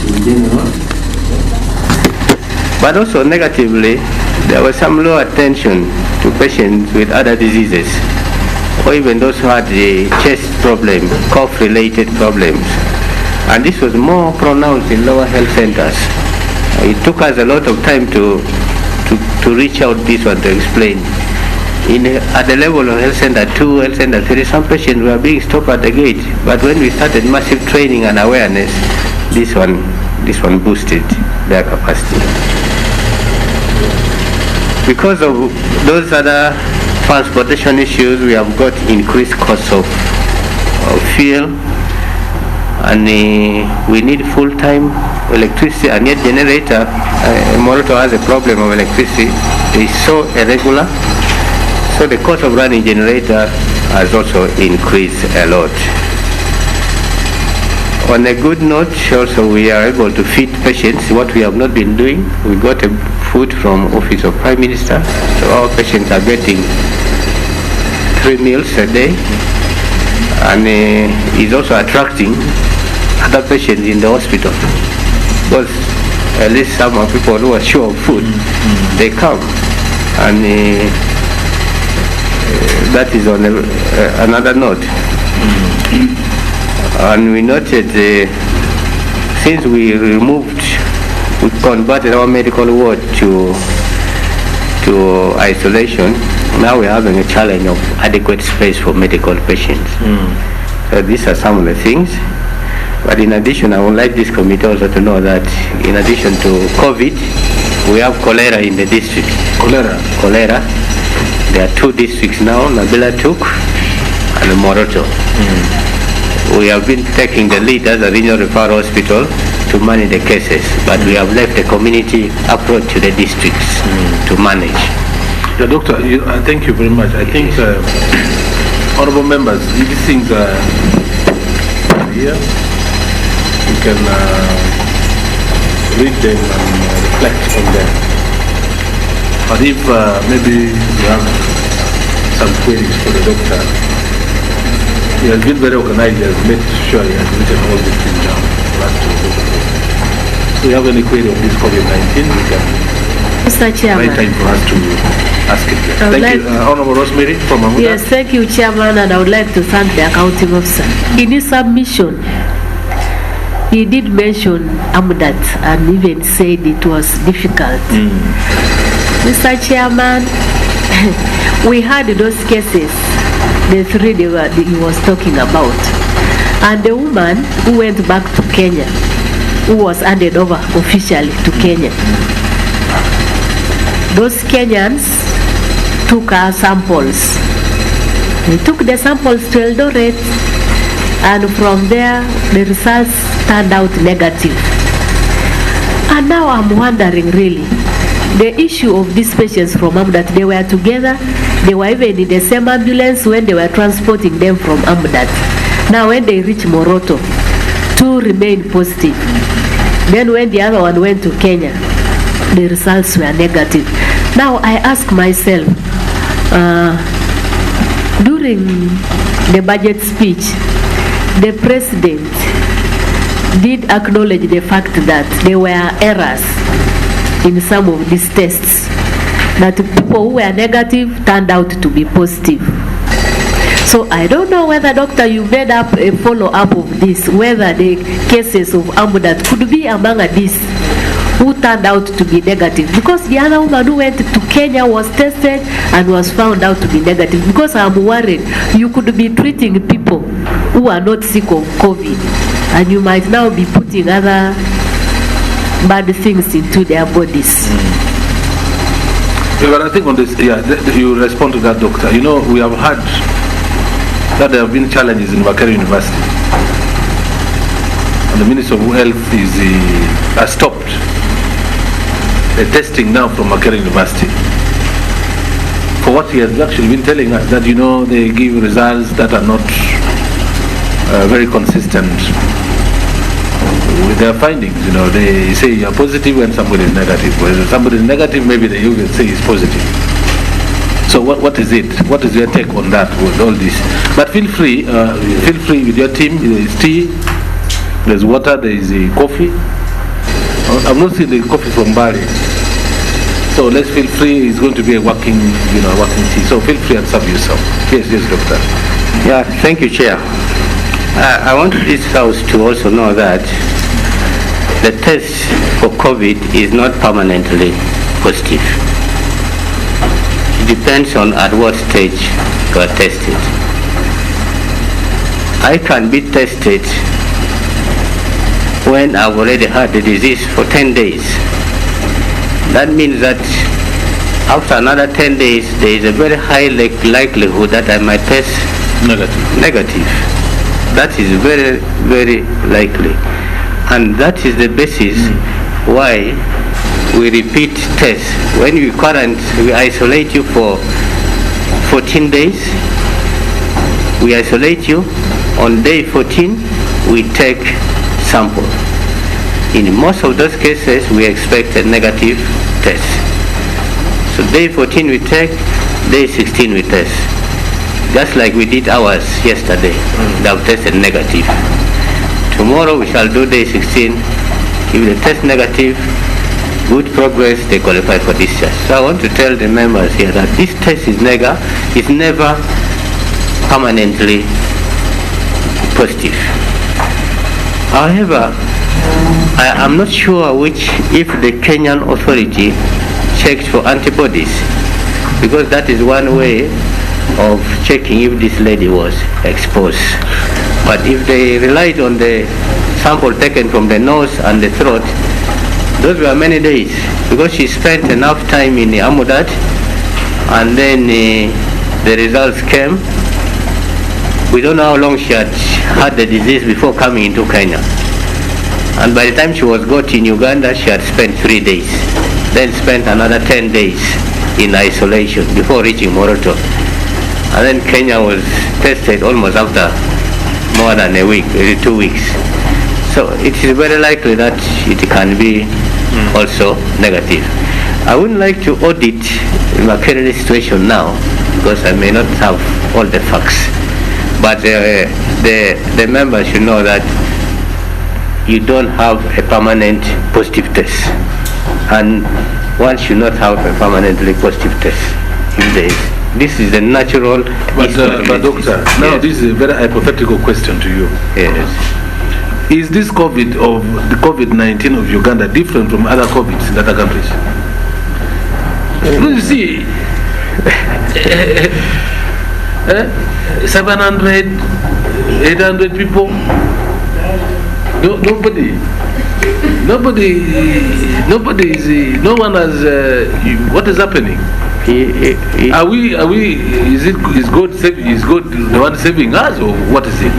in general. But also negatively, there was some low attention to patients with other diseases, or even those who had the chest problem, cough-related problems. And this was more pronounced in lower health centers. It took us a lot of time to reach out this one to explain. At the level of health center 2, health center 3, some patients were being stopped at the gate. But when we started massive training and awareness, this one boosted their capacity. Because of those other transportation issues, we have got increased costs of fuel, and we need full-time electricity, and yet generator. Moroto has a problem of electricity. It's so irregular. So the cost of running generator has also increased a lot. On a good note, also we are able to feed patients. What we have not been doing, we got a food from Office of Prime Minister. So our patients are getting 3 meals a day, and is also attracting other patients in the hospital. Because at least some of people who are short of food, they come, and that is on another note. And we noted since we converted our medical ward to isolation, now we're having a challenge of adequate space for medical patients. So these are some of the things. But in addition, I would like this committee also to know that in addition to COVID, we have cholera in the district. Cholera. There are 2 districts now, Nabila Tuk and Moroto. We have been taking the lead as a regional referral hospital to manage the cases, but we have left the community approach to the districts to manage. Yeah, Doctor, thank you very much. I think, honorable members, these things are here. You can read them and reflect on them. But if maybe you have some queries for the doctor, he has been very organized. He has made sure he has written all these things down for us to go through. So you have any query on this COVID-19, we can Mr. Chairman. find time for us to ask it. Thank you. Honorable Rosemary from Amuda. Yes, thank you, Chairman, and I would like to thank the accounting officer. In his submission, he did mention Amudat and even said it was difficult. Mr. Chairman, we had those cases, the 3 he was talking about, and the woman who went back to Kenya, who was handed over officially to Kenya. Those Kenyans took our samples. They took the samples to Eldoret, and from there the results turned out negative. And now I'm wondering, really, the issue of these patients from Amudat, they were together, they were even in the same ambulance when they were transporting them from Amudat. Now when they reached Moroto, 2 remained positive. Then when the other one went to Kenya, the results were negative. Now I ask myself, during the budget speech, the president did acknowledge the fact that there were errors in some of these tests, that people who were negative turned out to be positive. So I don't know whether, Doctor, you made up a follow-up of this, whether the cases of Amudat could be among these who turned out to be negative, because the other woman who went to Kenya was tested and was found out to be negative. Because I'm worried you could be treating people who are not sick of COVID, and you might now be putting other bad things into their bodies. Yeah, but I think on this, you respond to that, Doctor. You know, we have heard that there have been challenges in Makerere University, and the Minister of Health has stopped the testing now from Makerere University. For what he has actually been telling us, that, you know, they give results that are not very consistent with their findings. You know, they say you're positive when somebody is negative. When somebody is negative, maybe they will say he's positive. So what is it? What is your take on that with all this? But feel free with your team. There is tea, there's water, there is coffee. I'm not seeing the coffee from Bali. So let's feel free. It's going to be a working tea. So feel free and serve yourself. Yes, doctor. Yeah, thank you, Chair. I want this House to also know that the test for COVID is not permanently positive. It depends on at what stage you are tested. I can be tested when I've already had the disease for 10 days. That means that after another 10 days, there is a very high likelihood that I might test negative. That is very, very likely. And that is the basis why we repeat tests. When we isolate you for 14 days, we isolate you. On day 14, we take sample. In most of those cases, we expect a negative test. So day 14 we take, day 16 we test. Just like we did ours yesterday, they have tested negative. Tomorrow we shall do day 16. If they test negative, good progress, they qualify for discharge. So I want to tell the members here that this test is never permanently positive. However, I am not sure if the Kenyan authority checked for antibodies, because that is one way of checking if this lady was exposed. But if they relied on the sample taken from the nose and the throat, those were many days, because she spent enough time in the Amudat, and then the results came. We don't know how long she had the disease before coming into Kenya. And by the time she was got in Uganda, she had spent 3 days, then spent another 10 days in isolation before reaching Moroto. And then Kenya was tested almost after more than a week, maybe 2 weeks. So it is very likely that it can be also negative. I wouldn't like to audit the Makerere situation now, because I may not have all the facts. But the members should know that you don't have a permanent positive test, and one should not have a permanently positive test. This is the natural. But doctor, now this is a very hypothetical question to you. Yes. Is this the COVID-19 of Uganda different from other COVIDs in other countries? You see, 700, 800 people. No one has. What is happening? Is God the one saving us, or what is it?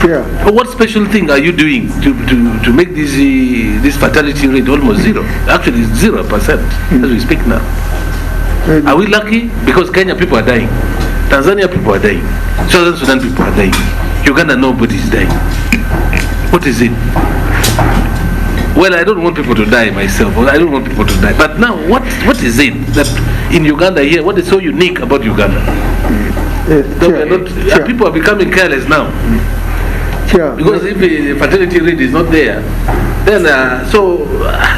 Yeah. What special thing are you doing to make this fatality rate almost zero? Actually, it's 0% as we speak now. Are we lucky? Because Kenya people are dying, Tanzania people are dying, Southern Sudan people are dying, Uganda nobody is dying. What is it? Well, I don't want people to die myself. I don't want people to die. But now, what is it that in Uganda here? What is so unique about Uganda? People are becoming careless now. Sure. Because if the fertility rate is not there, then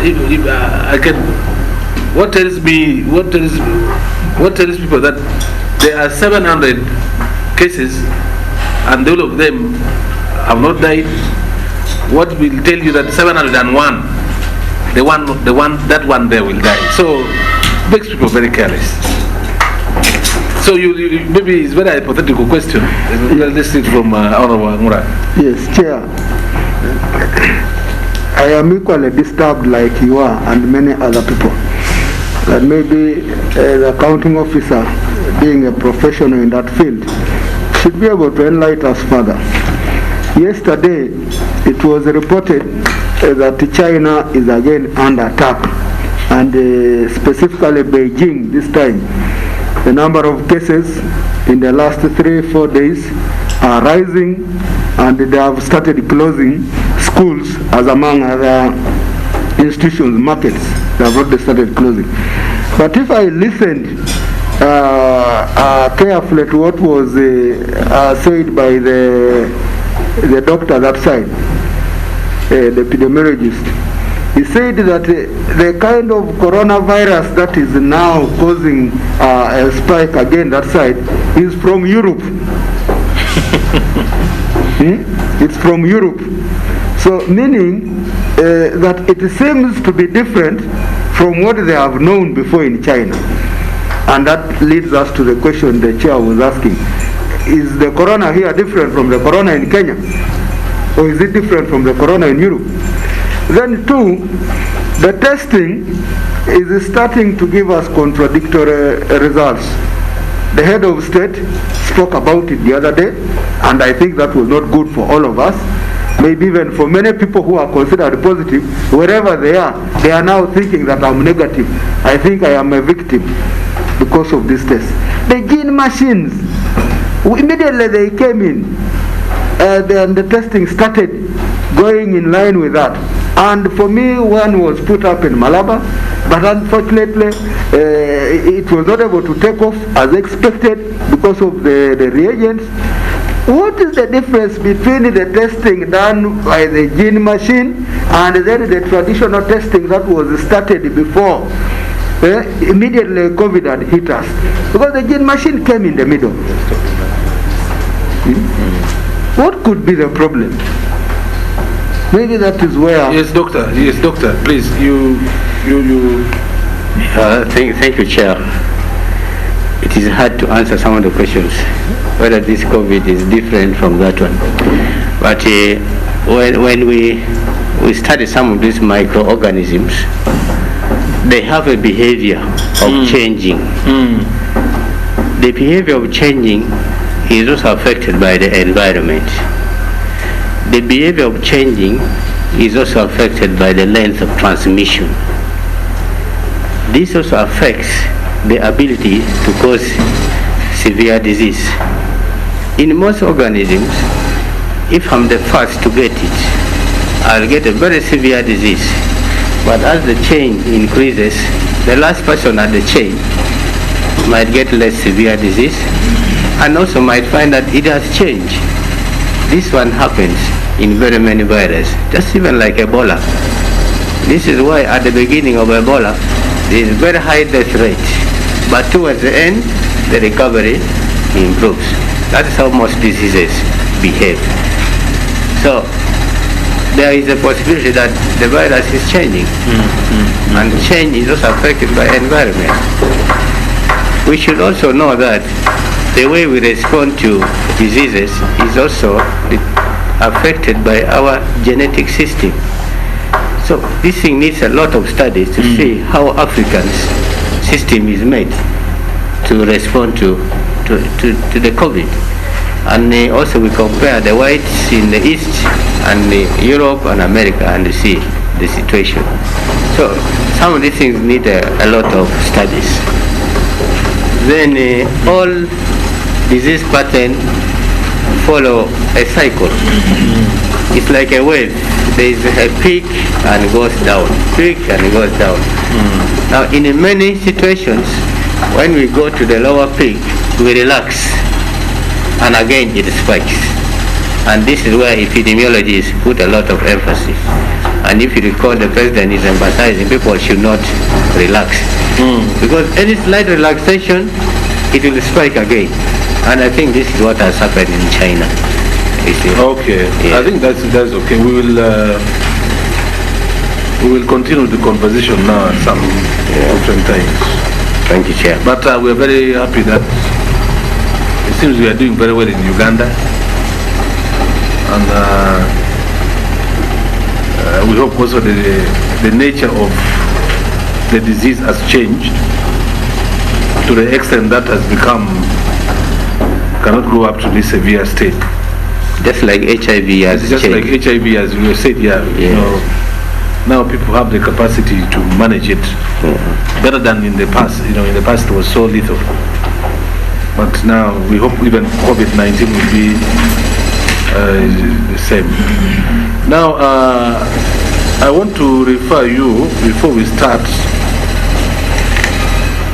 if I can. What tells people that there are 700 cases and all of them have not died? What will tell you that 701, that one there will die? So it makes people very careless. So you maybe it's a very hypothetical question. Let's see it from Honorable Mura. Yes, Chair. I am equally disturbed like you are and many other people. That maybe the accounting officer, being a professional in that field, should be able to enlighten us further. Yesterday, it was reported that China is again under attack, and specifically Beijing this time. The number of cases in the last 3-4 days are rising, and they have started closing schools as among other institutions, markets. They have already started closing. But if I listened carefully to what was said by the doctor that side, the epidemiologist, He said that the kind of coronavirus that is now causing a spike again that side is from Europe. It's from Europe. So meaning that it seems to be different from what they have known before in China. And that leads us to the question the chair was asking. Is the corona here different from the corona in Kenya? Or is it different from the corona in Europe? Then two, the testing is starting to give us contradictory results. The head of state spoke about it the other day, and I think that was not good for all of us. Maybe even for many people who are considered positive, wherever they are now thinking that I'm negative. I think I am a victim because of this test. The gene machines, immediately they came in, and the testing started going in line with that. And for me, one was put up in Malaba, but unfortunately, it was not able to take off as expected because of the reagents. What is the difference between the testing done by the gene machine and then the traditional testing that was started before? Immediately COVID had hit us. Because the gene machine came in the middle. What could be the problem? Maybe that is where... Yes, doctor. Yes, doctor. Please, you. Thank you, Chair. It is hard to answer some of the questions, whether this COVID is different from that one. But when we study some of these microorganisms, they have a behavior of changing. The behavior of changing is also affected by the environment. The behavior of changing is also affected by the length of transmission. This also affects the ability to cause severe disease. In most organisms, if I'm the first to get it, I'll get a very severe disease. But as the chain increases, the last person at the chain might get less severe disease and also might find that it has changed. This one happens in very many viruses, just even like Ebola. This is why at the beginning of Ebola, there is very high death rate, but towards the end, the recovery improves. That is how most diseases behave. So, there is a possibility that the virus is changing, and change is also affected by environment. We should also know that the way we respond to diseases is also affected by our genetic system. So this thing needs a lot of studies to see how Africans' system is made to respond to the COVID. And also we compare the whites in the East and Europe and America and see the situation. So some of these things need a lot of studies. Then all disease patterns follow a cycle. It's like a wave. There is a peak and goes down, peak and goes down. Now in many situations, when we go to the lower peak, we relax, and again it spikes. And this is where epidemiologists put a lot of emphasis. And if you recall, the president is emphasizing people should not relax. Because any slight relaxation, it will spike again. And I think this is what has happened in China. Okay, yeah. I think that's okay. We will continue the conversation now at some different times. Thank you, Chair. But we are very happy that it seems we are doing very well in Uganda, and we hope also the nature of the disease has changed to the extent that has cannot go up to this severe state. Just like HIV has just changed. Like HIV, as we said, you know, now people have the capacity to manage it better than in the past. You know, in the past it was so lethal. But now we hope even COVID-19 will be the same. Now, I want to refer you, before we start,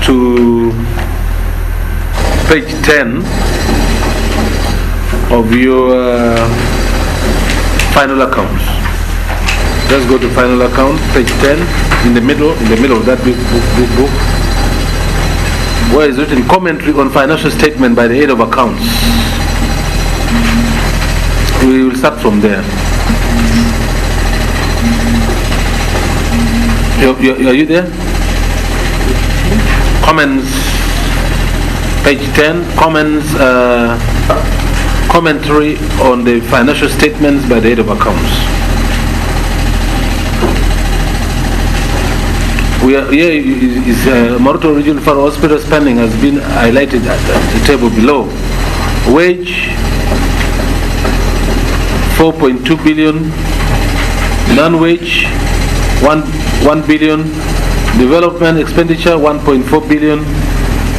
to page 10 of your final accounts. Let's go to final account, page 10, in the middle of that big book, where is written commentary on financial statement by the head of accounts. We will start from there. Are you there? Comments, page 10, comments, commentary on the financial statements by the head of accounts. Here is Moroto Regional Referral Hospital spending has been highlighted at the table below. Wage 4.2 billion, non-wage 1 billion, development expenditure 1.4 billion,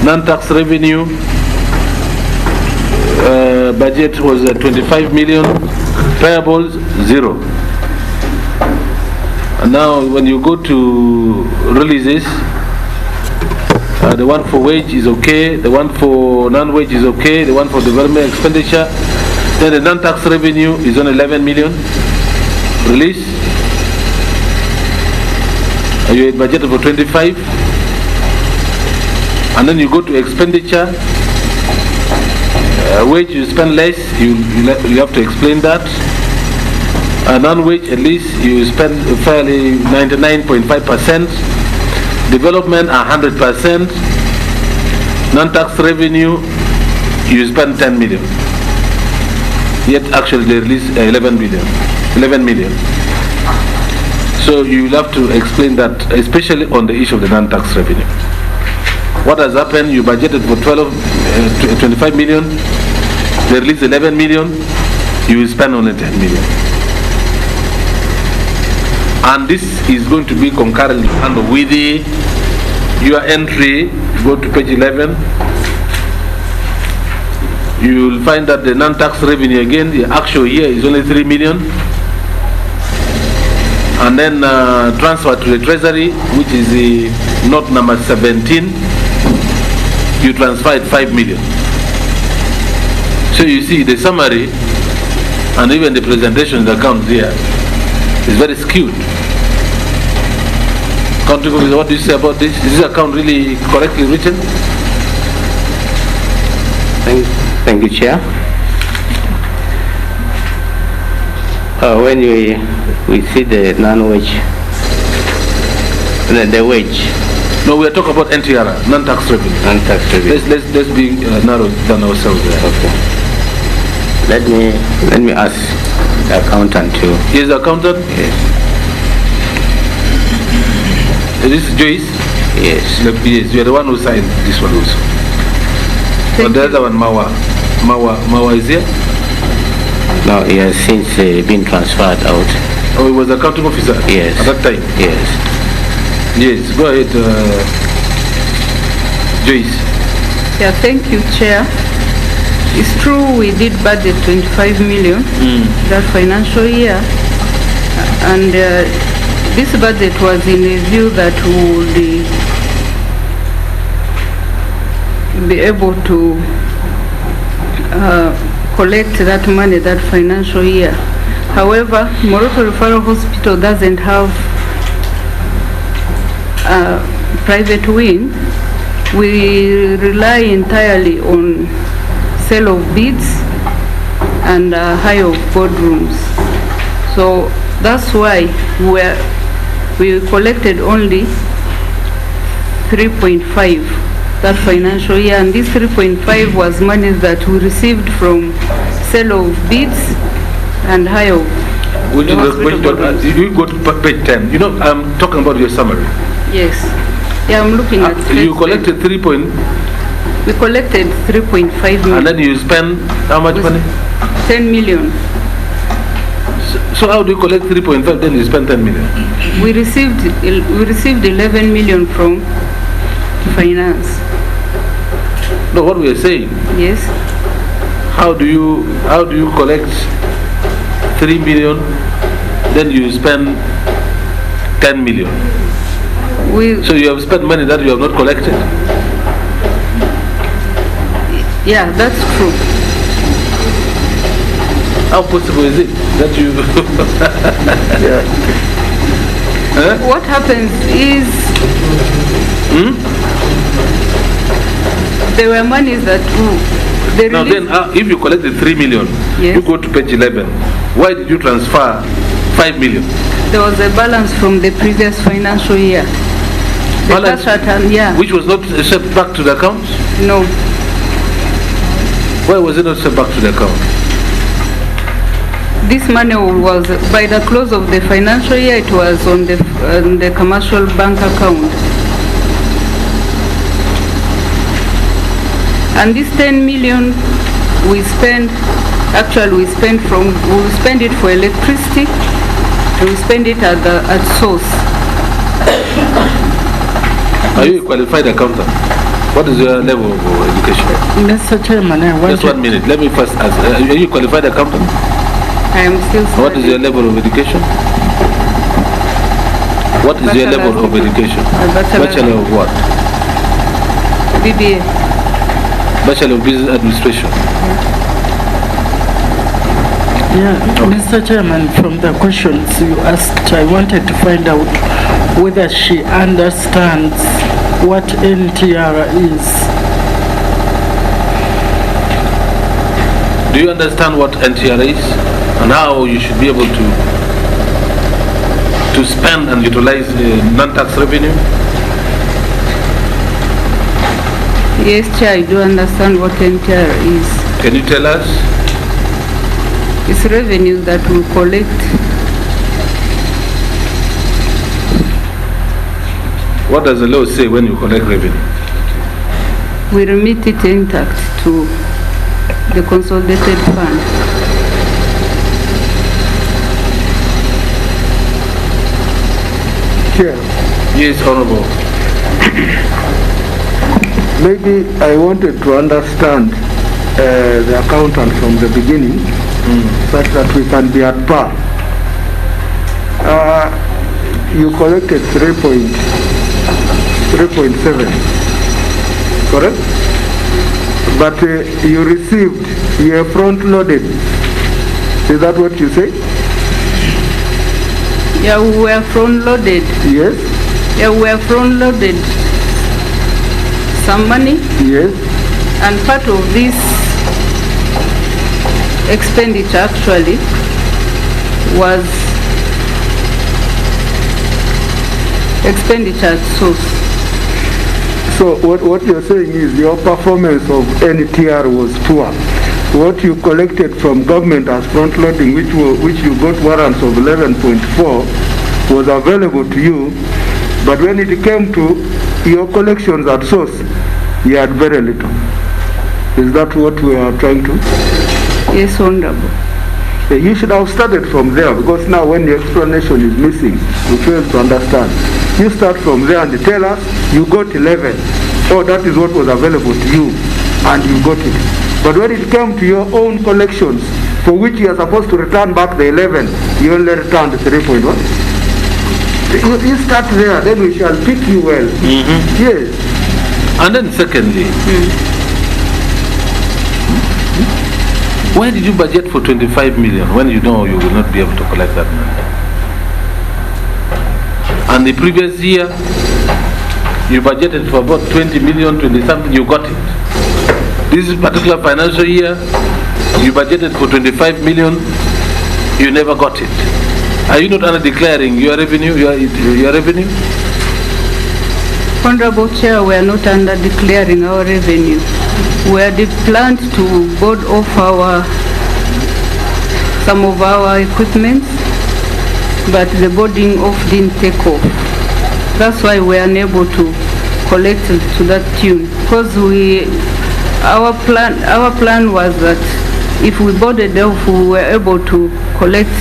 non-tax revenue budget was 25 million, payables 0. And now when you go to releases, the one for wage is okay, the one for non-wage is okay, the one for development expenditure, then the non-tax revenue is on 11 million release. You had budgeted for 25, and then you go to expenditure, wage you spend less, you have to explain that. Non-wage at least you spend fairly 99.5%, development 100%, non-tax revenue you spend 10 million, yet actually they release 11 million. So you will have to explain that, especially on the issue of the non-tax revenue. What has happened? You budgeted for 25 million, they release 11 million, you will spend only 10 million. And this is going to be concurrently handled with your entry. Go to page 11. You will find that the non-tax revenue again, the actual year is only 3 million. And then transfer to the treasury, which is the note number 17, you transferred 5 million. So you see the summary and even the presentation of the account here is very skewed. Country Officer, what do you say about this? Is this account really correctly written? Thank you, Chair. When we see the non-wage, the wage. No, we are talking about NTR, non-tax revenue. Non-tax revenue. Let's be narrow than ourselves there. Okay. Let me ask the accountant too. He is the accountant? Yes. Is this Joyce? Yes. Yes, you are the one who signed this one also. And the other one, Mawa is here? No, he has since been transferred out. Oh, he was the accounting officer? Yes. At that time? Yes. Yes, go ahead, Joyce. Yeah, thank you, Chair. It's true we did budget 25 million that financial year, and this budget was in a view that we would be able to collect that money that financial year. However, Moroto Refarral Hospital doesn't have a private wing. We rely entirely on sale of bids and hire of boardrooms. So that's why we collected only 3.5 that financial year, and this 3.5 was money that we received from sale of bids and hire of you go to page 10. You know, I'm talking about your summary. Yes. Yeah, I'm looking at you collected 3 point. We collected 3.5 million. And then you spend how much money? 10 million. So how do you collect 3.5 then you spend 10 million? We received 11 million from finance. No, what we are saying. Yes. How do you collect 3 million, then you spend 10 million? So you have spent money that you have not collected? Yeah, that's true. How possible is it that you... What happens is there were monies that they Now then, if you collected 3 million, Yes. you go to page 11. Why did you transfer 5 million? there was a balance from the previous financial year. The Balance? cash at hand, yeah. Which was not sent back to the account? No. Why was it not sent back to the account? This money was, by the close of the financial year, it was on the commercial bank account. And this 10 million we spend, actually we spend it for electricity, and we spend it at source. Are you a qualified accountant? What is your level of education? Mr. Chairman, I want Just 1 minute. Let me first ask. Are you a qualified accountant? I am still What is your studying. level of education? What is your Bachelor's level of degree. education? Bachelor's. Bachelor of what? BBA. Bachelor of Business Administration. Mr. Chairman, from the questions you asked, I wanted to find out whether she understands what NTR is. Do you understand what NTR is and how you should be able to spend and utilize non-tax revenue? Yes, Chair, I do understand what NTR is. Can you tell us? It's revenue that we collect. What does the law say when you collect revenue? We remit it intact to the consolidated fund. Chair, Yes, Honorable. maybe I wanted to understand the accountant from the beginning, such that we can be at par. You collected 3.7, correct? But you received, you are front-loaded. Is that what you say? Yeah, we were front-loaded. Yes? Yeah, we were front-loaded some money, Yes? and part of this expenditure actually was expenditure at source. So what you're saying is your performance of NTR was poor. What you collected from government as front-loading, which you got warrants of 11.4, was available to you, but when it came to your collections at source, you had very little. Is that what we are trying to? Yes, Honorable. You should have started from there, because now when the explanation is missing, we fail to understand. You start from there and tell us you got 11. Oh, that is what was available to you, and you got it. But when it came to your own collections, for which you are supposed to return back the 11, you only returned 3.1. You start there, then we shall pick you well. Yes. And then secondly, why did you budget for 25 million when you know you will not be able to collect that money? And the previous year, you budgeted for about 20 million, 20 something, you got it. This particular financial year, you budgeted for 25 million, you never got it. Are you not under declaring your revenue, your revenue? Honorable Chair, we are not under declaring our revenue. We had planned to board off some of our equipment, but the boarding off didn't take off. That's why we are unable to collect to that tune. Because our plan was that if we boarded off, we were able to collect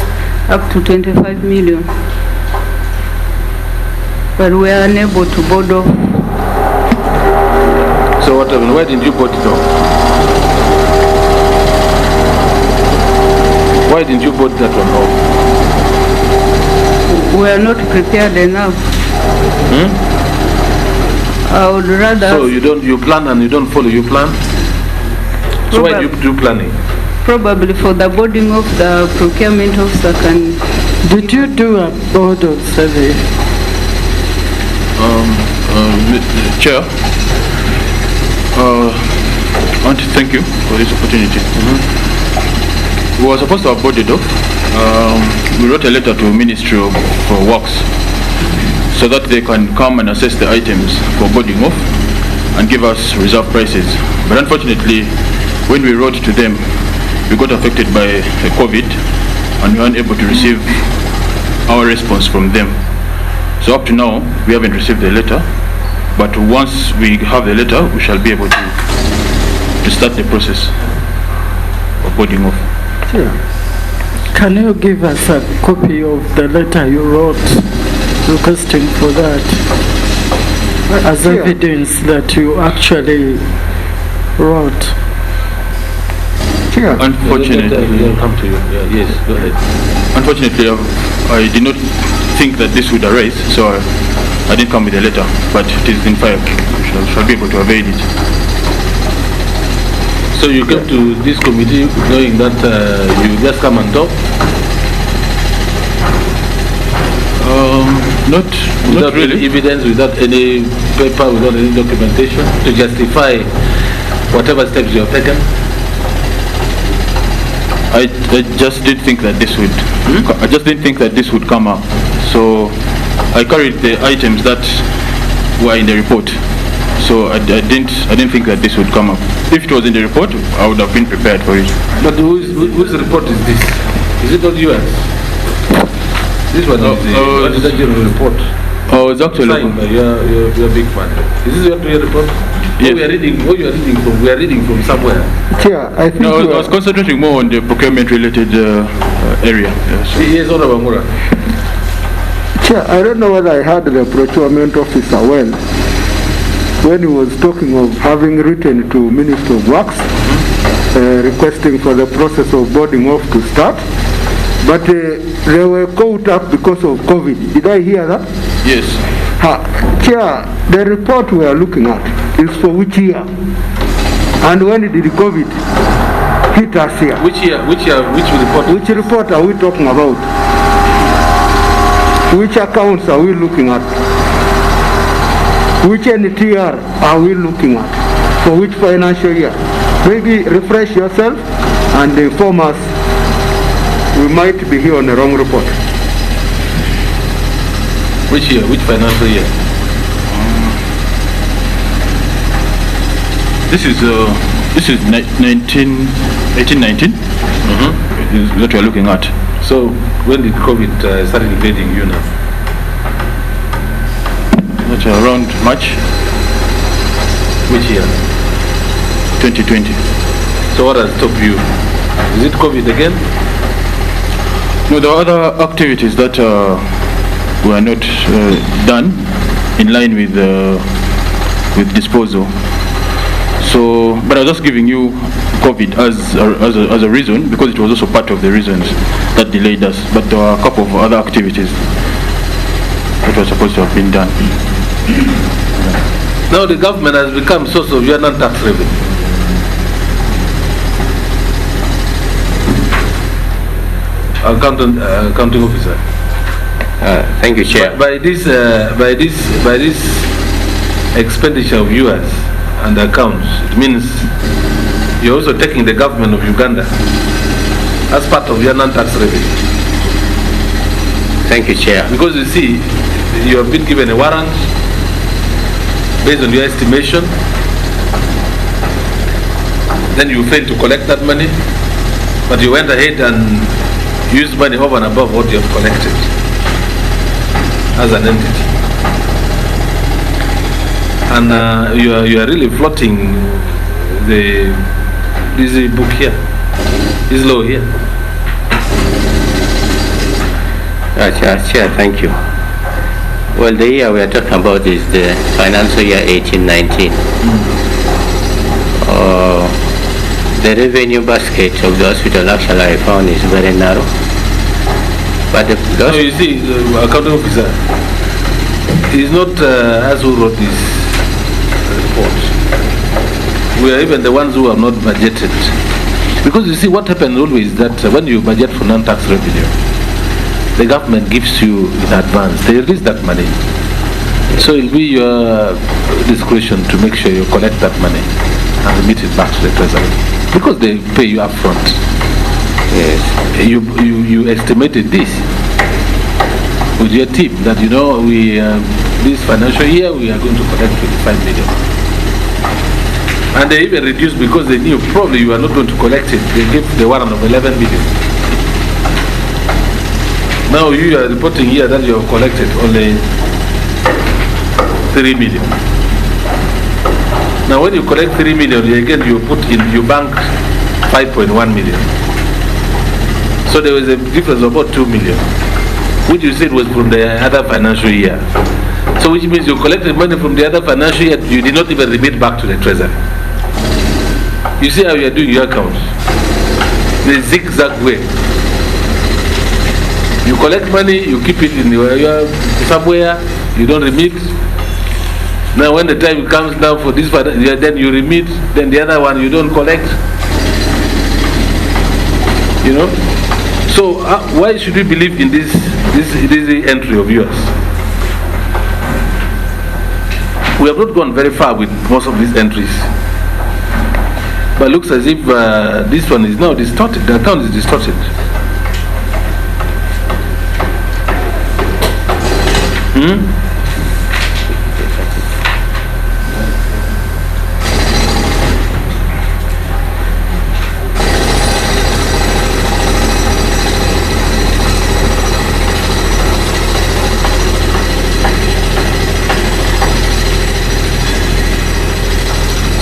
up to 25 million. But we are unable to board off. So what happened? Why didn't you board it off? Why didn't you board that one off? We are not prepared enough. I would rather... So you plan and you don't follow your plan? So why do you do planning? Probably for the boarding of the procurement officer can... Did you do a board of survey? Chair, I want to thank you for this opportunity. We were supposed to have boarded off. We wrote a letter to Ministry of Works so that they can come and assess the items for boarding off and give us reserve prices. But unfortunately, when we wrote to them, we got affected by COVID and we weren't able to receive our response from them. So up to now, we haven't received the letter, but once we have the letter, we shall be able to start the process of boarding off. Yeah. Can you give us a copy of the letter you wrote requesting for that as evidence that you actually wrote? Chair. Unfortunately, come to you. Yes, go ahead. unfortunately, I did not think that this would arise, so I didn't come with a letter, but it is in file. We shall be able to avail it. So you came to this committee knowing that you just come and talk? Not Without really. any evidence, without any paper, without any documentation to justify whatever steps you have taken? I just didn't think that this would. I just didn't think that this would come up. So I carried the items that were in the report. So I didn't think that this would come up. If it was in the report, I would have been prepared for it. But whose report is this? Is it not yours? This one is the general report. Oh, it's actually. Signed by your big man. Is this your report? Yes. Who you are reading from? We are reading from somewhere. Chair, I think No, you I was are, concentrating more on the procurement-related area. Yeah, so. Yes, Honorable Mura. Chair, I don't know whether I heard the procurement officer well when he was talking of having written to Minister of Works requesting for the process of boarding off to start, but they were caught up because of COVID. Did I hear that? Yes. Chair, the report we are looking at is for which year? And when did COVID hit us here? Which report? Which report are we talking about? Which accounts are we looking at? Which NTR are we looking at? For which financial year? Maybe refresh yourself and inform us. We might be here on the wrong report. Which year? Which financial year? This is 1819. Is what we are looking at. So when did COVID start invading you now? That's around March Which year? 2020. So what has stopped you? Is it COVID again? No, there are other activities that were not done in line with disposal. So, but I was just giving you COVID as a reason because it was also part of the reasons that delayed us. But there were a couple of other activities that were supposed to have been done. Now the government has become source of your non-tax revenue. Accounting officer. Thank you, Chair. By this expenditure of yours and accounts, it means you're also taking the government of Uganda as part of your non-tax revenue. Thank you, Chair. Because you see, you have been given a warrant based on your estimation, then you failed to collect that money, but you went ahead and used money over and above what you have collected as an entity. And you are really floating this book here, this law here. Chair, thank you. Well, the year we are talking about is the financial year 1819. The revenue basket of the hospital actually I found is very narrow. But so you see, accounting officer is not us who wrote this report. We are even the ones who have not budgeted. Because you see, what happens always is that when you budget for non-tax revenue, the government gives you in advance. They release that money. So it'll be your discretion to make sure you collect that money and remit it back to the treasury, because they pay you up front. Yes. You estimated this with your team that, you know, we this financial year we are going to collect 25 million. And they even reduced because they knew probably you are not going to collect it. They gave the warrant of 11 million. Now you are reporting here that you have collected only 3 million. Now when you collect 3 million, again you put in, you bank 5.1 million. So there was a difference of about 2 million, which you said was from the other financial year. So which means you collected money from the other financial year, you did not even remit back to the treasury. You see how you are doing your accounts? The zigzag way. You collect money, you keep it in your somewhere, you don't remit. Now when the time comes now for this, then you remit, then the other one you don't collect. You know? So why should we believe in this entry of yours? We have not gone very far with most of these entries. But it looks as if this one is now distorted. The account is distorted.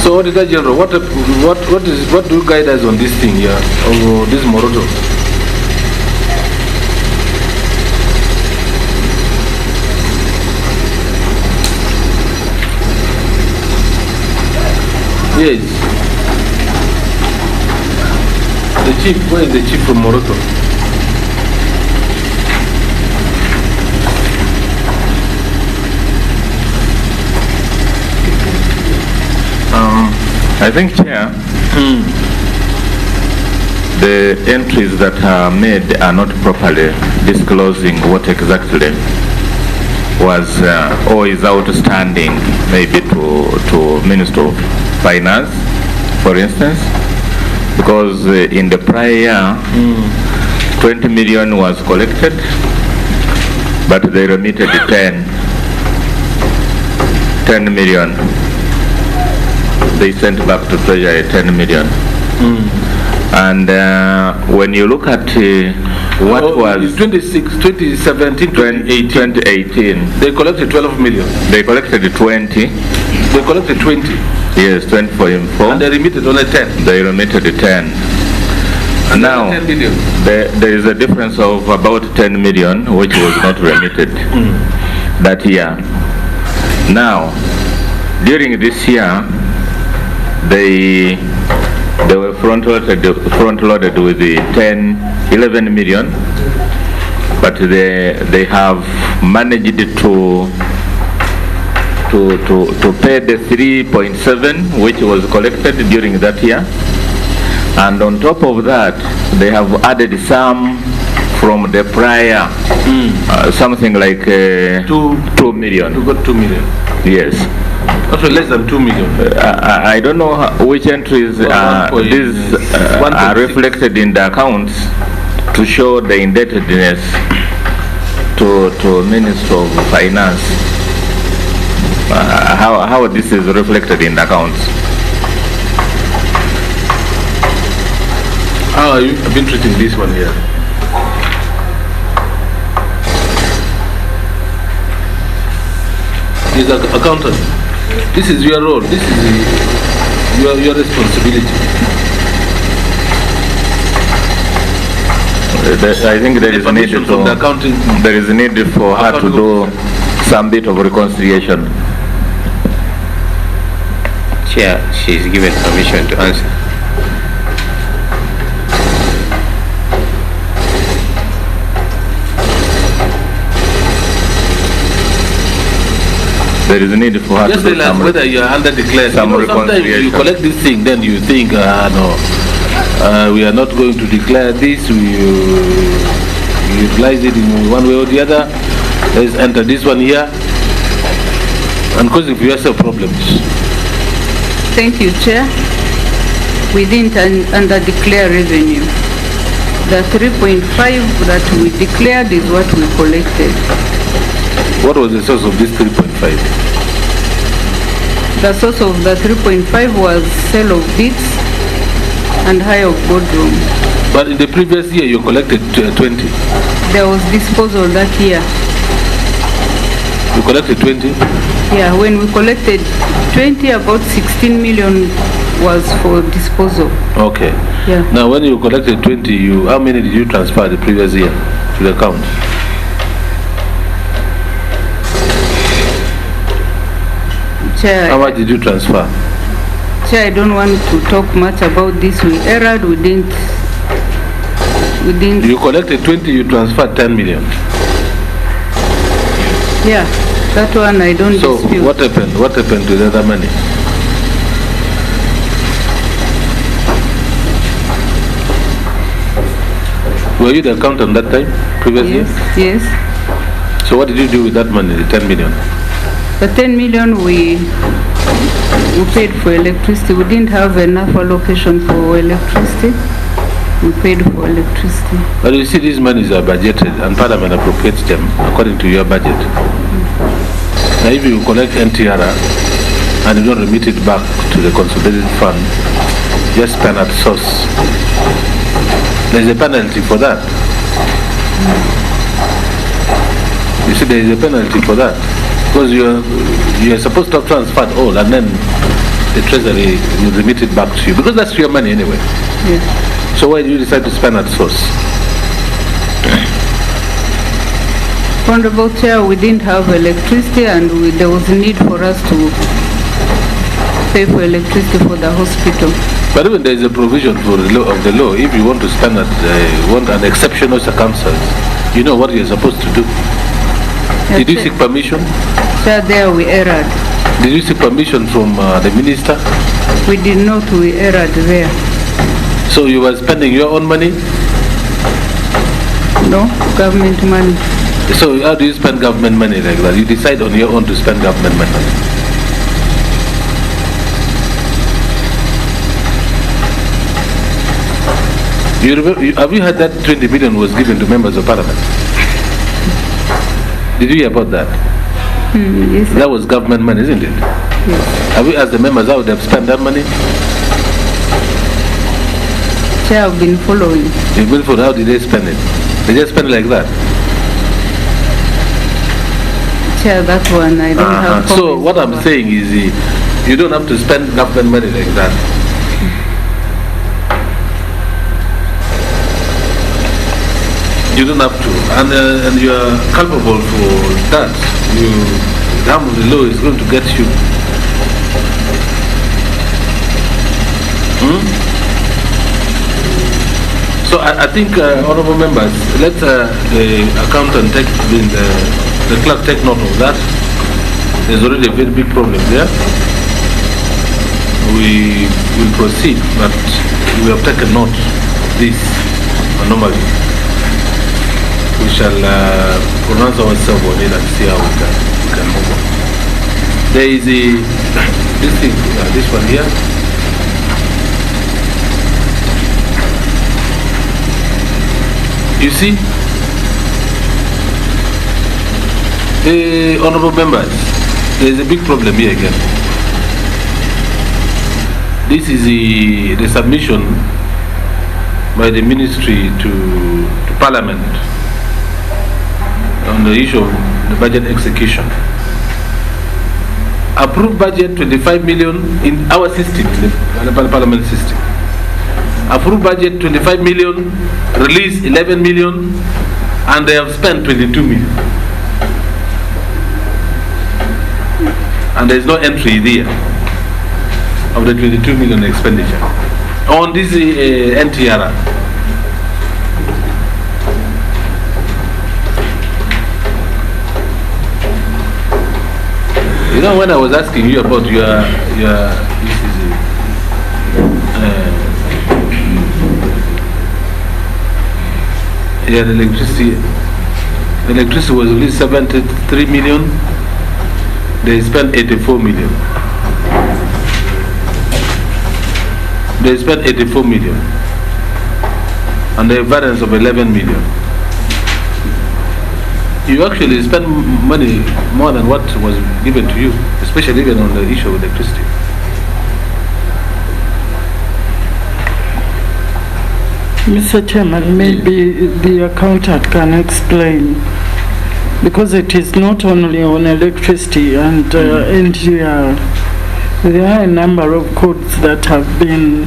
So Auditor General, what do you guide us on this thing here, or this Moroto? Yes. The chief, where is the chief from Moroto? I think, Chair, the entries that are made are not properly disclosing what exactly was or is outstanding, maybe to Minister of Finance, for instance, because in the prior year, 20 million was collected, but they remitted 10 million. They sent back to Treasury 10 million. And when you look at what was 2017, 2018, they collected 12 million. They collected 20. They collected 20. Yes, 20 for info. And they remitted only 10. They remitted 10. And now, 10 million. There is a difference of about 10 million, which was not remitted that year. Now, during this year, they were front-loaded with the 11 million, but they have managed to pay the 3.7 which was collected during that year, and on top of that they have added some from the prior, something like 2 million. You got 2 million. Yes. Actually, less than 2 million. I don't know which entries these are reflected in the accounts to show the indebtedness to Minister of Finance. How this is reflected in the accounts? How have you been treating this one here? He's an accountant. This is your role. This is your responsibility. I think there is a need from the accounting. There is a need for her to do some bit of reconciliation. Chair, she is given permission to answer. There is a need for her just to do some whether you are under declared. some sometimes you collect this thing, then you think, no, we are not going to declare this. We utilize it in one way or the other. Let's enter this one here. and causing for yourself problems. Thank you, Chair. We didn't under-declare revenue. The 3.5 that we declared is what we collected. What was the source of this 3.5? The source of the 3.5 was sale of bits and hire of boardroom. But in the previous year, you collected 20. There was disposal that year. You collected 20? Yeah, when we collected 20, about 16 million was for disposal. Okay. Yeah. Now, when you collected 20, how many did you transfer the previous year to the account? Chair, How much did you transfer? Chair, I don't want to talk much about this. We erred, we didn't. You collected 20, you transferred 10 million. Yeah, that one I don't So dispute. what happened? What happened to the other money? Were you the accountant that time, previous year? Yes. So what did you do with that money, the 10 million? The 10 million we paid for electricity. We didn't have enough allocation for electricity. We paid for electricity. But you see, these monies are budgeted and Parliament appropriates them according to your budget. Now if you collect NTR and you don't remit it back to the consolidated fund, just spend at source. There's a penalty for that. You see, there is a penalty for that. Because you're supposed to have transferred all and then the treasury will remit it back to you. Because that's your money anyway. Yes. So why do you decide to spend at source? Honorable Chair, we didn't have electricity and there was a need for us to pay for electricity for the hospital. But even there is a provision for the law, of the law. If you want to spend want an exceptional circumstance, you know what you're supposed to do. Yes, Did you Chair. seek permission? Chair, there we erred. Did you seek permission from the minister? We did not, we erred there. So you were spending your own money? No, government money. So how do you spend government money like that? You decide on your own to spend government money. You remember, have you heard that 20 million was given to members of parliament? Did you hear about that? Yes. That was government money, isn't it? Yes. Have you asked the members how they have spent that money? Chair, I've been following. You've been for how did they spend it? They just spend it like that. Chair, that one I don't have. So comments what I'm over. saying is you don't have to spend government money like that. You don't have to, and you are culpable for that. The arm of the law is going to get you. So I think, honourable members, let the accountant take the clerk take note of that. There's already a very big problem there. We will proceed, but we have taken note of this anomaly. We shall pronounce ourselves on it and see how we can move on. There is this thing, this one here. You see, honourable members, there is a big problem here again. This is the submission by the ministry to Parliament on the issue of the budget execution. Approved budget 25 million in our system, the Parliament system. Approved budget 25 million, release 11 million, and they have spent 22 million. And there is no entry there of the 22 million expenditure on this NTR. You know, when I was asking you about your this is the electricity was released 73 million, they spent 84 million. They spent 84 million. And the variance of 11 million. You actually spend money more than what was given to you, especially even on the issue of electricity. Mr. Chairman, maybe the accountant can explain, because it is not only on electricity and NGR. There are a number of codes that have been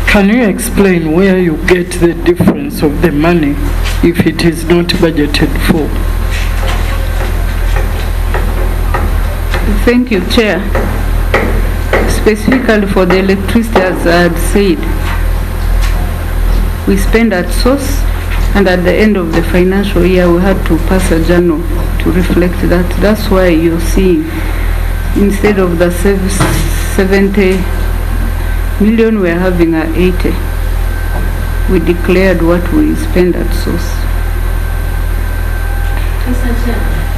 Can you explain where you get the difference of the money if it is not budgeted for? Thank you, Chair. Specifically for the electricity, as I had said, we spend at source, and at the end of the financial year, we had to pass a journal to reflect that. That's why you're seeing, instead of the 70 million, we're having a 80. We declared what we spend at source.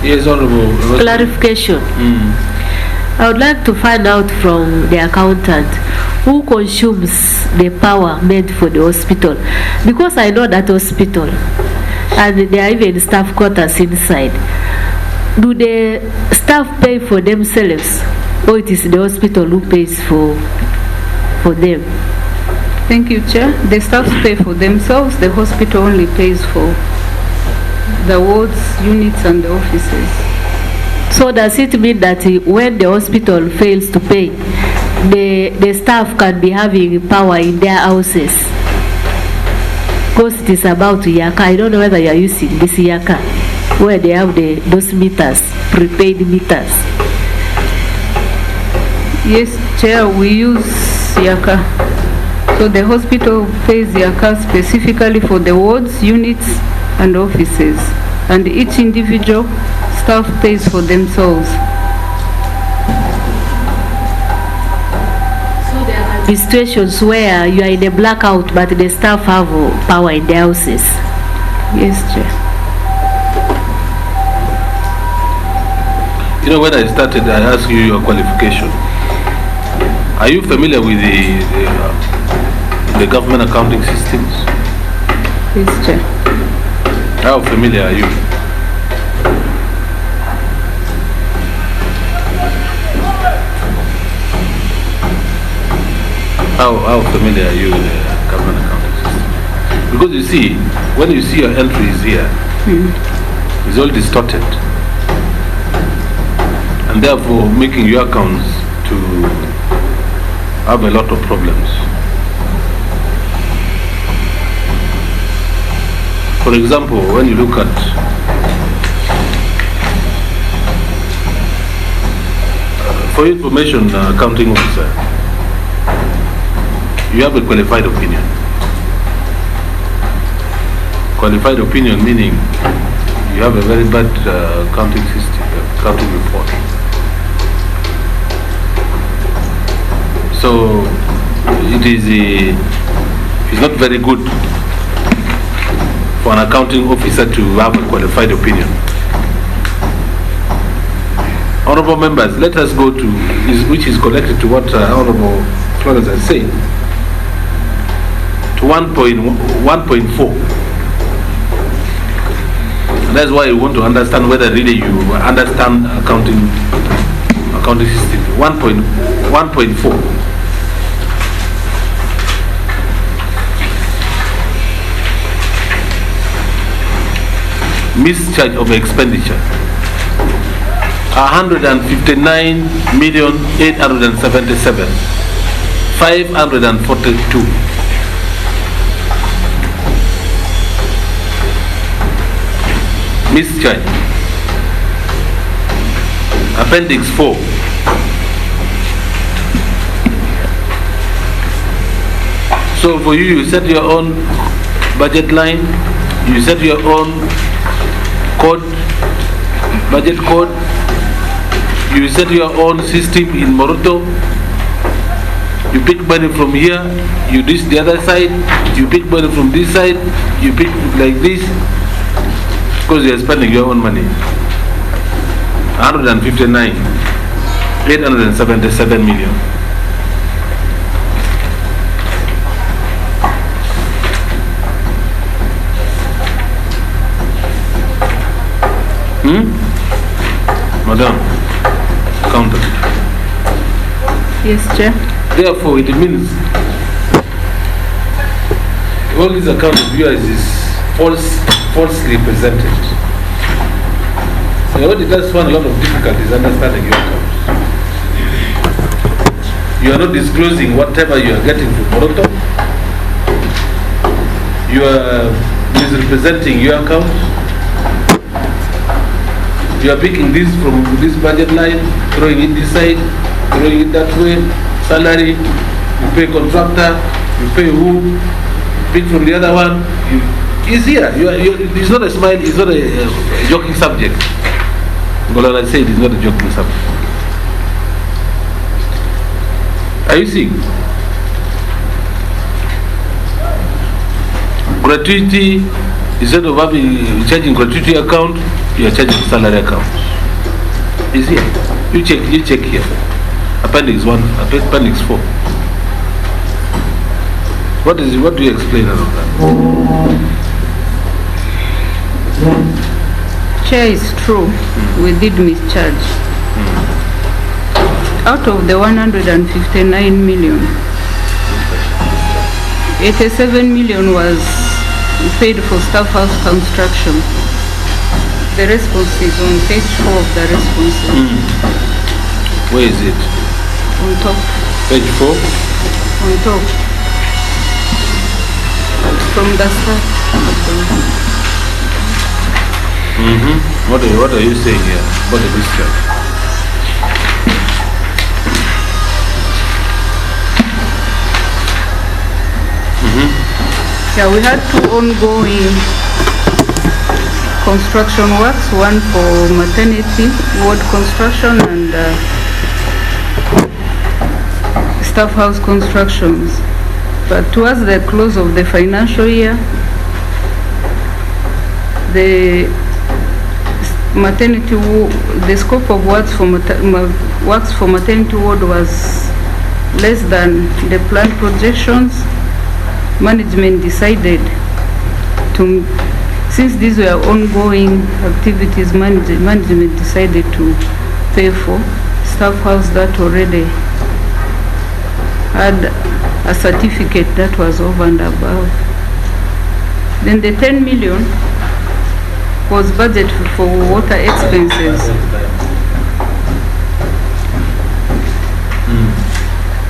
Yes, Honorable. Clarification. I would like to find out from the accountant who consumes the power meant for the hospital, because I know that hospital and there are even staff quarters inside. Do the staff pay for themselves, or it is the hospital who pays for them? Thank you, Chair. The staff pay for themselves. The hospital only pays for the wards, units, and the offices. So does it mean that when the hospital fails to pay, the staff can be having power in their houses? Because it is about Yaka. I don't know whether you are using this Yaka, where they have those meters, prepaid meters. Yes, Chair, we use Yaka. So the hospital pays Yaka specifically for the wards, units, and offices. And each individual staff pays for themselves. So there can be situations where you are in a blackout, but the staff have power in their houses. Yes, Chair. You know, when I started, I asked you your qualification. Are you familiar with the government accounting systems? Yes, Chair. How familiar are you? How familiar are you with the government accounting system? Because you see, when you see your entries here, it's all distorted. And therefore making your accounts to have a lot of problems. For example, when you look at for information accounting officer, you have a qualified opinion. Qualified opinion meaning you have a very bad accounting system, accounting report. So it's not very good for an accounting officer to have a qualified opinion. Honorable members, let us go to which is connected to what Honorable Flores has said. To 1.4. And that's why you want to understand whether really you understand accounting system. 1.4. Mischarge of expenditure 159,877,542. Mischarge. Appendix 4. So for you set your own budget line, you set your own code, budget code, you set your own system in Moroto, You pick money from here, you this the other side, you pick money from this side, you pick like this, because you are spending your own money. 159, 877 million. Madam, accountant. Yes, Chair. Therefore, it means all these accounts of yours is falsely presented. So what it does find a lot of difficulties understanding your accounts. You are not disclosing whatever you are getting from Moroto. You are misrepresenting your account. You are picking this from this budget line, throwing it this side, throwing it that way. Salary, you pay contractor, you pay who, pick from the other one. It's here. It's not a smile, it's not a joking subject. Golana said it's not a joking subject. Are you seeing? Gratuity, instead of charging gratuity account, you are charging salary account. It's here. You check here. Appendix 1, Appendix 4. What is it? What do you explain out of that? Chair, is true. We did mischarge. Out of the 159 million, 87 million was paid for staff house construction. The response is on page 4 of the responses. Where is it? On top. Page 4? On top. From the start. What are you saying here? What is this chart? Yeah, we had two ongoing construction works, one for maternity ward construction and staff house constructions. But towards the close of the financial year, the scope of works for maternity ward was less than the planned projections. Management decided to, since these were ongoing activities, management decided to pay for staff house that already had a certificate that was over and above. Then the 10 million was budgeted for water expenses.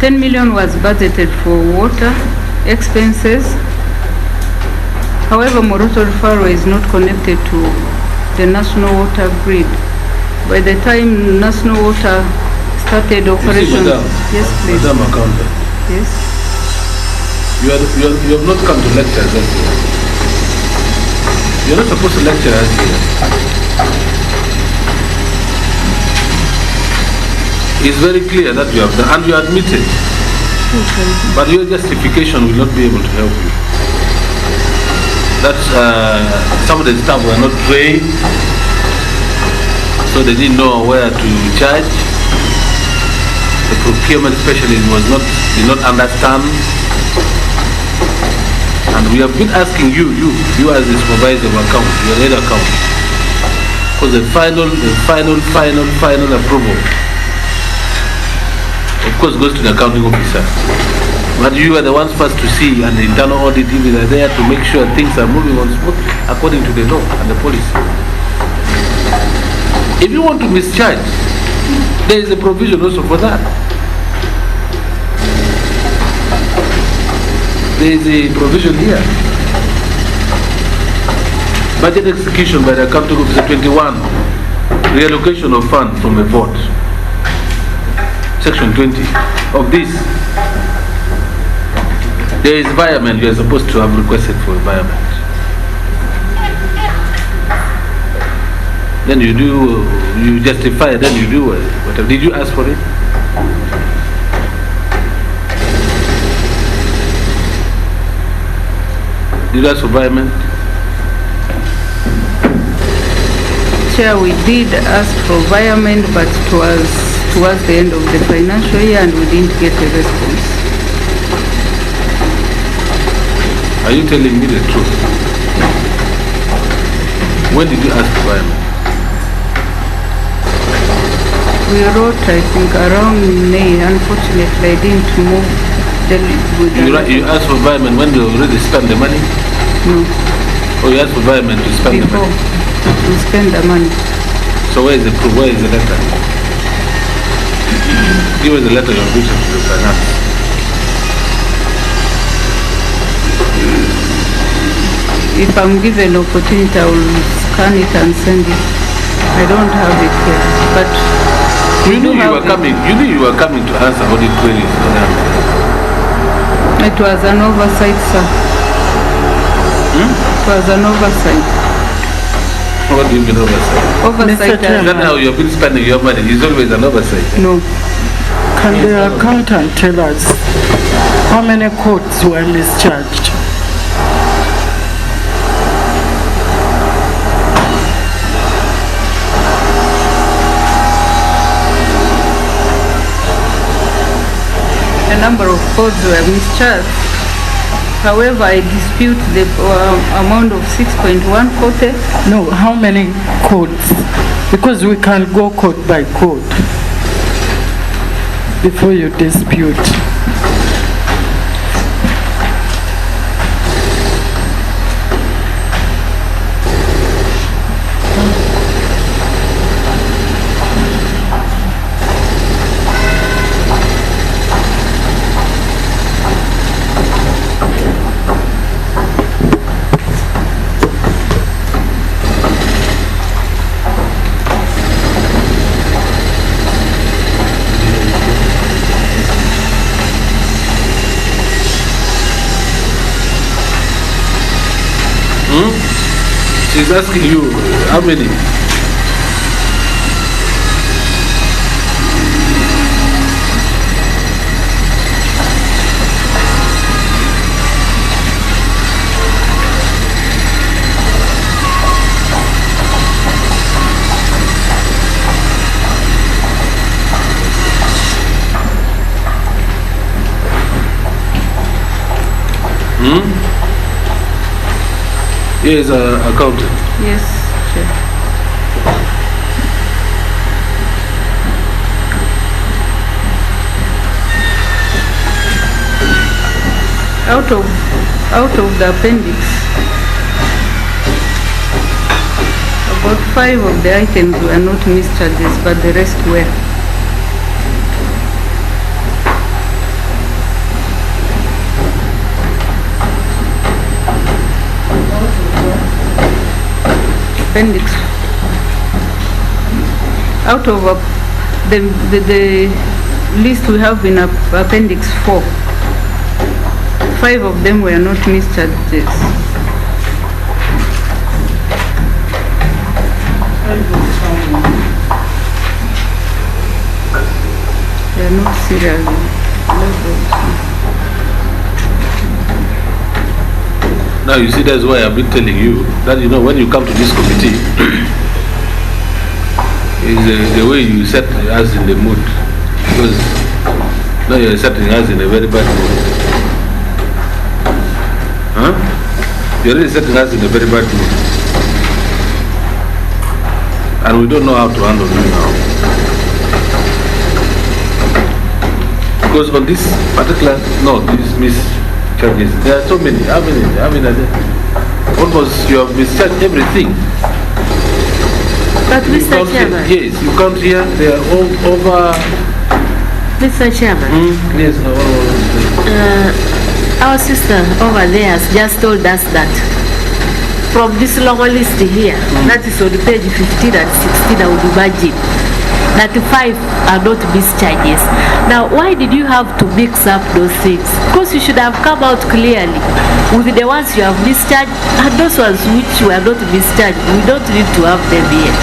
10 million was budgeted for water expenses. However, Moroto Refarral is not connected to the national water grid. By the time national water started operations, yes, please. Madam Accountant. Yes. You have not come to lecture us here. You're not supposed to lecture us here. It's very clear that you have done, and you admit it. But your justification will not be able to help you. That some of the staff were not trained, so they didn't know where to charge. The procurement specialist did not understand. And we have been asking you as the supervisor of account, your head account, for the final approval. Of course, goes to the accounting officer. But you are the ones first to see, and the internal audit team are there to make sure things are moving on smooth according to the law and the policy. If you want to mischarge, there is a provision also for that. There is a provision here. Budget execution by the accounting officer 21. Reallocation of funds from a vote. Section 20 of this. There is environment, you are supposed to have requested for environment. Then you justify, then you do whatever. Did you ask for it? Did you ask for environment? Chair, we did ask for environment, but it was towards the end of the financial year and we didn't get a response. Are you telling me the truth? When did you ask for environment? We wrote, I think, around May. Unfortunately, I didn't move with You asked for environment when they already spent the money? No. Or you asked for environment to spend the Before, money? to spend the money. So where is the proof? Where is the letter? Give us the letter you've written to the finance. If I'm given opportunity, I will scan it and send it. I don't have it here, but You knew you were coming. You knew you were coming to answer audit queries. It was an oversight, sir. It was an oversight. What do you mean oversight? Oversight. Is that how you've been spending your money? It's always an oversight. No. Can the accountant tell us how many courts were mischarged? A number of codes were mischarged. However, I dispute the amount of 6.1 quoted. No, how many codes? Because we can go code by code before you dispute. She's asking you how many? Yes, accountant. Yes, Chair. Out of the appendix, about 5 of the items were not mischarges, but the rest were. Appendix. Out of the list we have in Appendix 4, 5 of them were not mischarges. They are not serial. Now you see, that's why I've been telling you that, you know, when you come to this committee, is the way you set us in the mood, because now you're setting us in a very bad mood. Huh? You're really setting us in a very bad mood, and we don't know how to handle you now. Because on this particular, this mischarges, there are so many. How many are there? Almost you have mischarged everything. But Mr. Chairman. Yes, you can't hear. They are all over. Mr. Chairman. Yes. Our sister over there has just told us that from this long list here, that is on page 15 and 16, I would imagine that 5 are not mischarges. Now, why did you have to mix up those things? Because you should have come out clearly with the ones you have mischarged and those ones which were not mischarged. We don't need to have them here.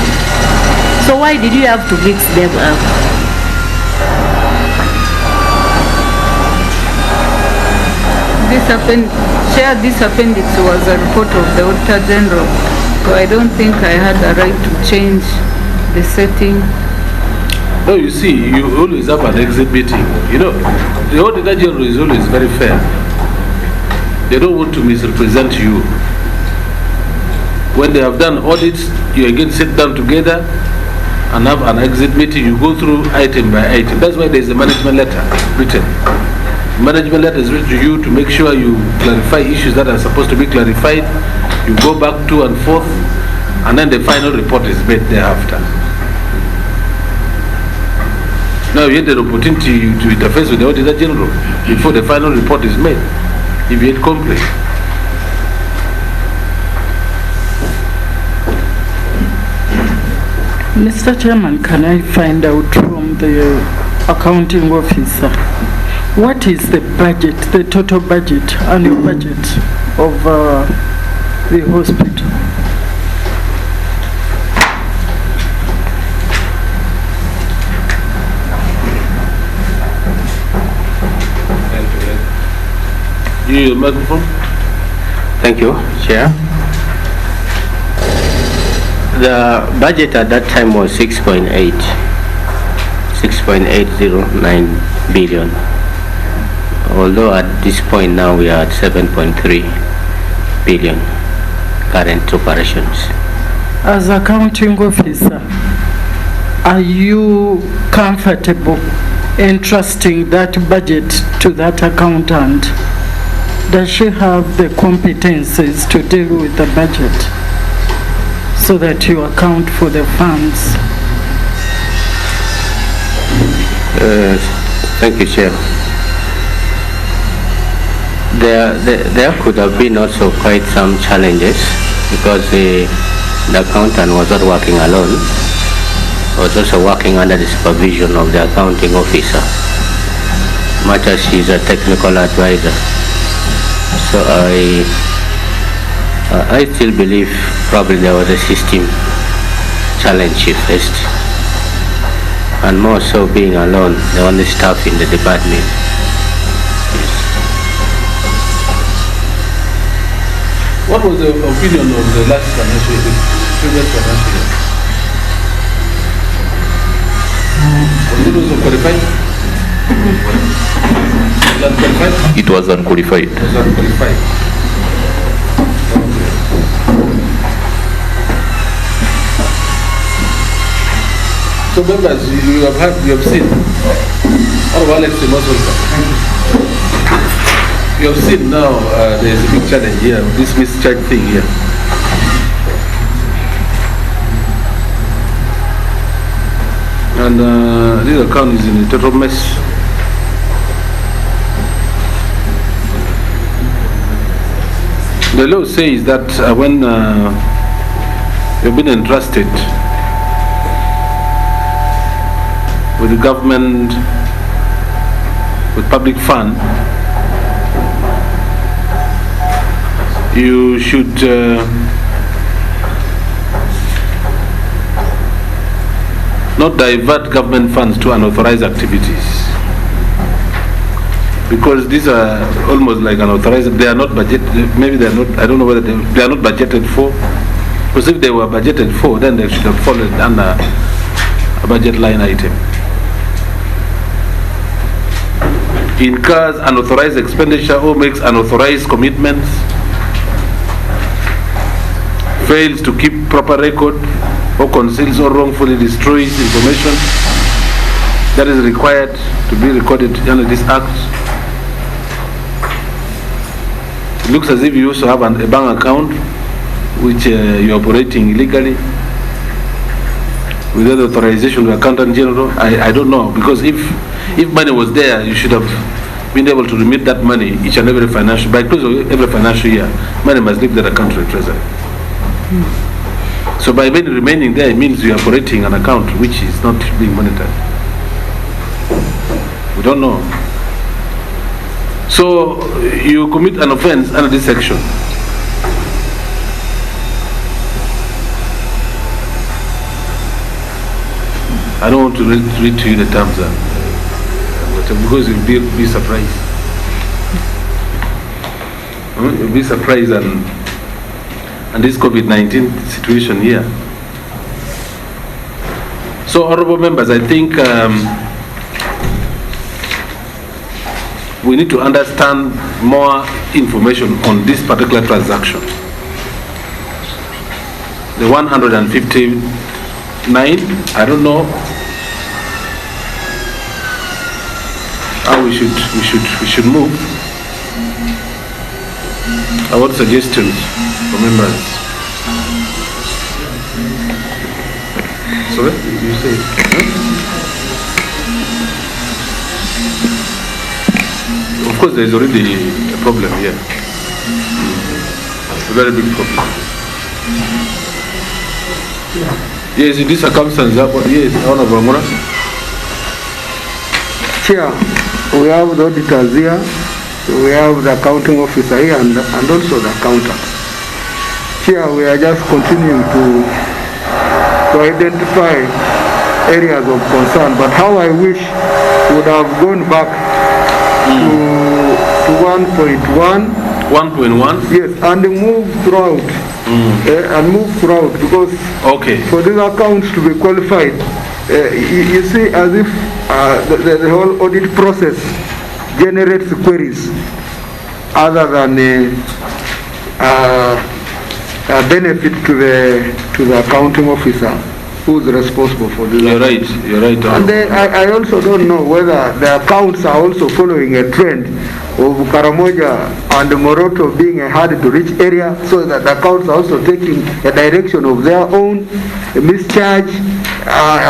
So why did you have to mix them up? This happened, Chair, this appendix was a report of the Auditor General, so I don't think I had a right to change the setting. No, you see, you always have an exit meeting. You know, the Auditor General is always very fair. They don't want to misrepresent you. When they have done audits, you again sit down together and have an exit meeting. You go through item by item. That's why there is a management letter written. Management letter is written to you to make sure you clarify issues that are supposed to be clarified. You go back to and forth, and then the final report is made thereafter. Now you had the opportunity to interface with the Auditor General before the final report is made, if you had complained. Mr. Chairman, can I find out from the accounting officer, what is the budget, the total budget, annual budget of the hospital? You use the microphone? Thank you, Chair. The budget at that time was 6.8, 6.809 billion. Although at this point now we are at 7.3 billion current operations. As accounting officer, are you comfortable entrusting that budget to that accountant? Does she have the competencies to deal with the budget so that you account for the funds? Thank you, Chair. There could have been also quite some challenges because the accountant was not working alone. He was also working under the supervision of the accounting officer, much as she is a technical advisor. So I still believe probably there was a system challenge she faced, and more so being alone, the only staff in the department. What was the opinion of the last financial year, previous financial year? Was it also qualified? Was that qualified? It was unqualified. Was that qualified? So members, you have seen. Oh, Alex, you most welcome. You have seen now there is a big challenge here, this mischarge thing here. And this account is in a total mess. The law says that when you've been entrusted with the government, with public fund, you should not divert government funds to unauthorized activities, because these are almost like unauthorized. They are not budgeted. Maybe they are not. I don't know whether they are not budgeted for. Because if they were budgeted for, then they should have fallen under a budget line item. Incurs unauthorized expenditure or makes unauthorized commitments, fails to keep proper record, or conceals or wrongfully destroys information that is required to be recorded under this act. It looks as if you also have a bank account which you're operating illegally without the authorization of the accountant general. I don't know, because if money was there, you should have been able to remit that money each and every financial, by close of every financial year. Money must leave that account to the treasury. So by money remaining there, it means you are operating an account which is not being monitored. We don't know. So you commit an offense under this section. I don't want to read to you the terms, because you'll be surprised. You'll be surprised, and this COVID-19 situation here. So, honorable members, I think we need to understand more information on this particular transaction. The 159, I don't know how we should move. What suggestions for members? Sorry, you say? Of course, there is already a problem here. A very big problem. Yes, in this circumstance, yes, Honorable Mura. Chair, we have the auditors here, we have the accounting officer here, and also the accountant. Chair, we are just continuing to identify areas of concern, but how I wish we would have gone back to 1.1. 1.1? Yes, and move throughout. Because for these accounts to be qualified, you see, as if the whole audit process generates queries other than a benefit to the accounting officer who's responsible for this. You're right. And I also don't know whether the accounts are also following a trend of Karamoja and Moroto being a hard-to-reach area, so that the accounts are also taking a direction of their own mischarge,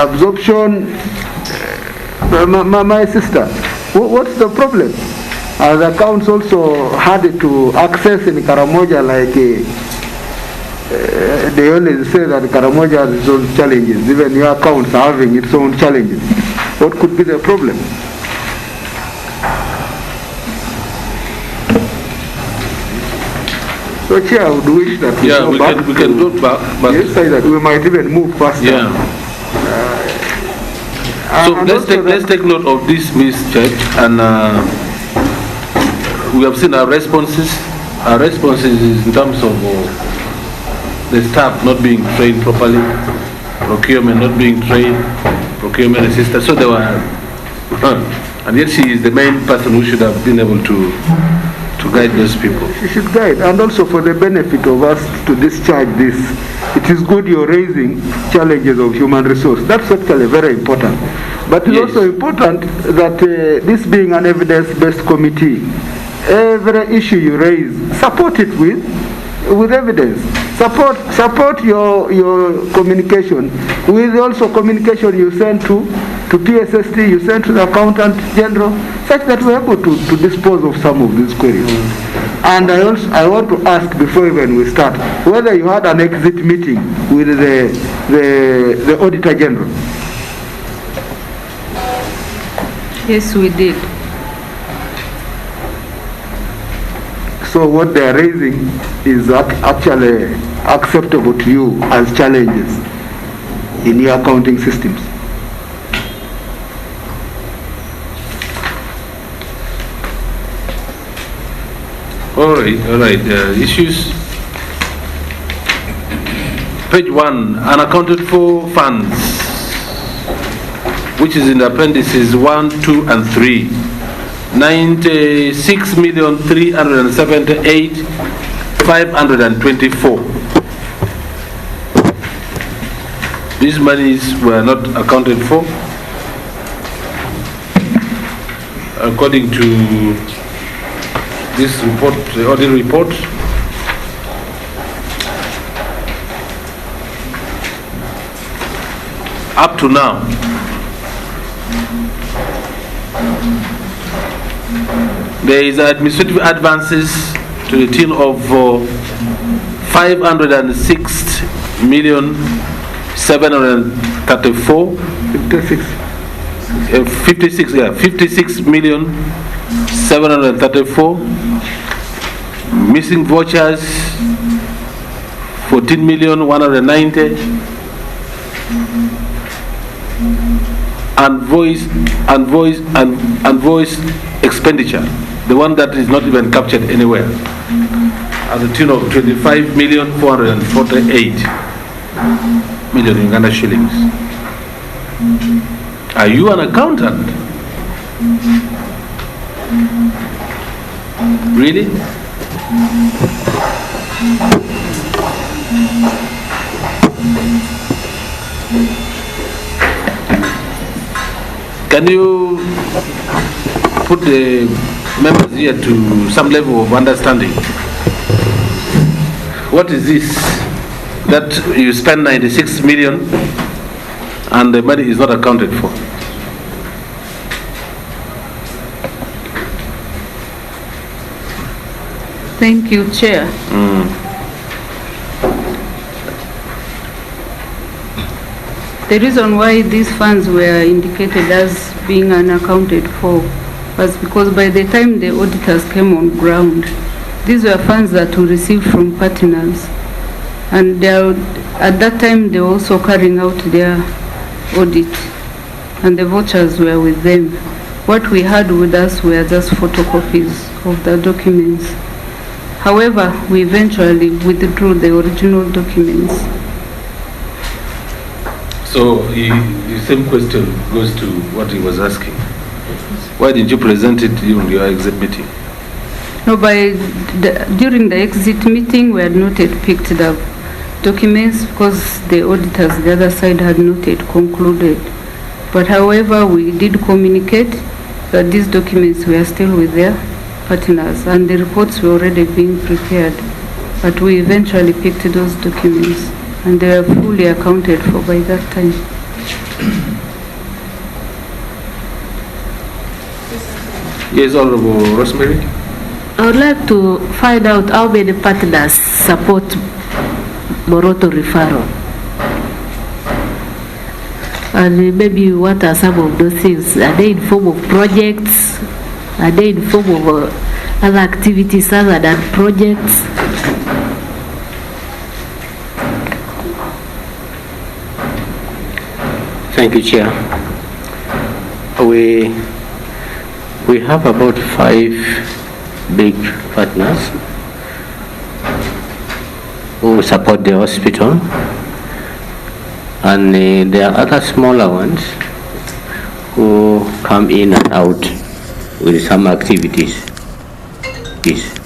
absorption. My sister, what's the problem? The accounts also had to access in Karamoja, like they always say that Karamoja has its own challenges. Even your accounts are having its own challenges. What could be the problem? So, Chair, I would wish that we can go back. But yes, say that we might even move faster. Yeah. So let's take note of this mischarge, and we have seen our responses. Our responses is in terms of the staff not being trained properly, procurement not being trained, procurement assistant. So they were, and yet she is the main person who should have been able to guide those people. She should guide, and also for the benefit of us to discharge this, it is good you're raising challenges of human resource. That's actually very important. But it's also important that this being an evidence-based committee, every issue you raise, support it with evidence. Support your communication with also communication you send to PSST, you send to the Accountant General, such that we're able to dispose of some of these queries. And I want to ask, before even we start, whether you had an exit meeting with the Auditor General. Yes, we did. So what they are raising is actually acceptable to you as challenges in your accounting systems. All right. Issues. Page 1, unaccounted for funds, which is in the appendices 1, 2, and 3. 96,378,524. These monies were not accounted for according to this report, the audit report. Up to now, there is administrative advances to the tune of 56,734. Missing vouchers 14,190. And voice expenditure, the one that is not even captured anywhere, at the tune of 25,448,000 Uganda shillings. Are you an accountant? Really? Can you put the members here to some level of understanding? What is this? That you spend 96 million and the money is not accounted for? Thank you, Chair. The reason why these funds were indicated as being unaccounted for was because by the time the auditors came on ground, these were funds that we received from partners. And at that time, they were also carrying out their audit, and the vouchers were with them. What we had with us were just photocopies of the documents. However, we eventually withdrew the original documents. So the same question goes to what he was asking. Why didn't you present it during your exit meeting? No, during the exit meeting, we had not yet picked up documents because the auditors, the other side, had not yet concluded. But however, we did communicate that these documents were still with their partners and the reports were already being prepared. But we eventually picked those documents and they were fully accounted for by that time. Yes, Honorable Rosemary. I would like to find out how many partners support Moroto Refarral. And maybe what are some of those things? Are they in form of projects? Are they in form of other activities other than projects? Thank you, Chair. We have about 5 big partners who support the hospital, and there are other smaller ones who come in and out with some activities. Peace.